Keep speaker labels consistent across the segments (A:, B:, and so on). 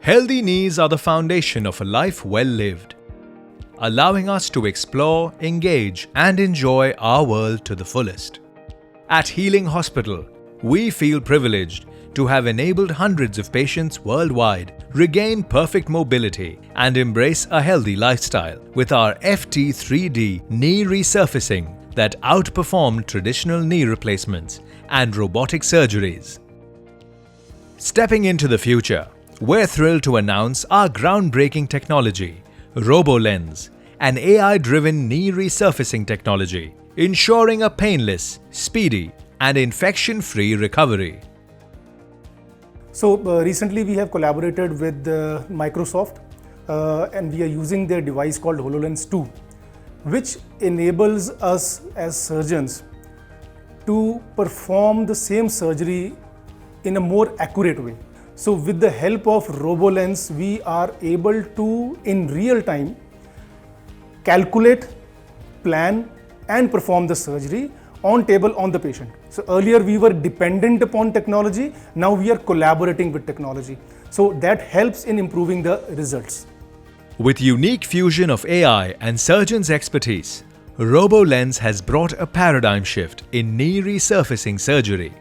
A: Healthy knees are the foundation of a life well lived, allowing us to explore, engage, and enjoy our world to the fullest. At Healing Hospital, we feel privileged to have enabled hundreds of patients worldwide regain perfect mobility and embrace a healthy lifestyle with our FT3D knee resurfacing that outperformed traditional knee replacements and robotic surgeries. Stepping into the future, we're thrilled to announce our groundbreaking technology, Robolens, an AI-driven knee resurfacing technology, ensuring a painless, speedy, and infection-free recovery.
B: So recently we have collaborated with Microsoft and we are using their device called HoloLens 2, which enables us as surgeons to perform the same surgery in a more accurate way. So with the help of Robolens, we are able to, in real time, calculate, plan, and perform the surgery on table on the patient. So earlier we were dependent upon technology, now we are collaborating with technology. So that helps in improving the results.
A: With unique fusion of AI and surgeons' expertise, Robolens has brought a paradigm shift in knee resurfacing surgery.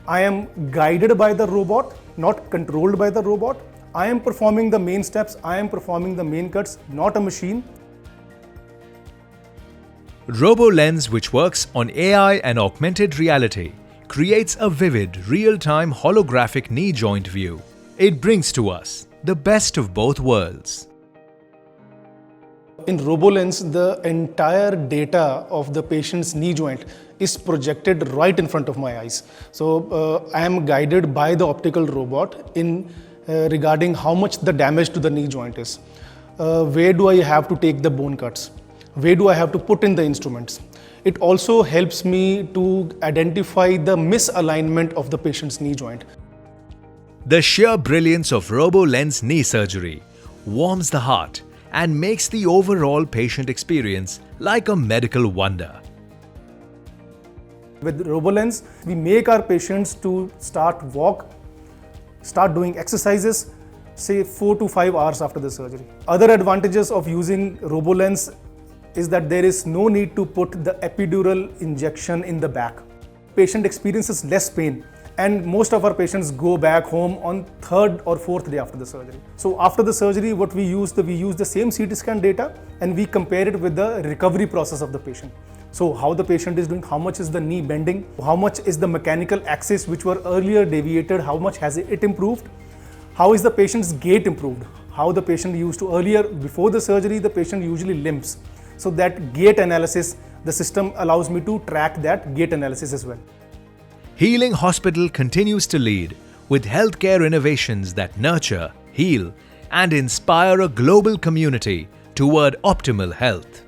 B: I am guided by the robot, not controlled by the robot. I am performing the main steps, I am performing the main cuts, not a machine.
A: Robolens, which works on AI and augmented reality, creates a vivid, real-time holographic knee joint view. It brings to us the best of both worlds.
B: In Robolens, the entire data of the patient's knee joint is projected right in front of my eyes. So I am guided by the optical robot in regarding how much the damage to the knee joint is. Where do I have to take the bone cuts? Where do I have to put in the instruments? It also helps me to identify the misalignment of the patient's knee joint.
A: The sheer brilliance of Robolens knee surgery warms the heart and makes the overall patient experience like a medical wonder.
B: With Robolens, we make our patients to start doing exercises, say 4 to 5 hours after the surgery. Other advantages of using Robolens is that there is no need to put the epidural injection in the back. Patient experiences less pain, and most of our patients go back home on 3rd or 4th day after the surgery. So after the surgery, what we use the same CT scan data and we compare it with the recovery process of the patient. So how the patient is doing, how much is the knee bending, how much is the mechanical axis which were earlier deviated, how much has it improved, how is the patient's gait improved, how the patient used to earlier, before the surgery, the patient usually limps. So that gait analysis, the system allows me to track that gait analysis as well.
A: Healing Hospital continues to lead with healthcare innovations that nurture, heal, and inspire a global community toward optimal health.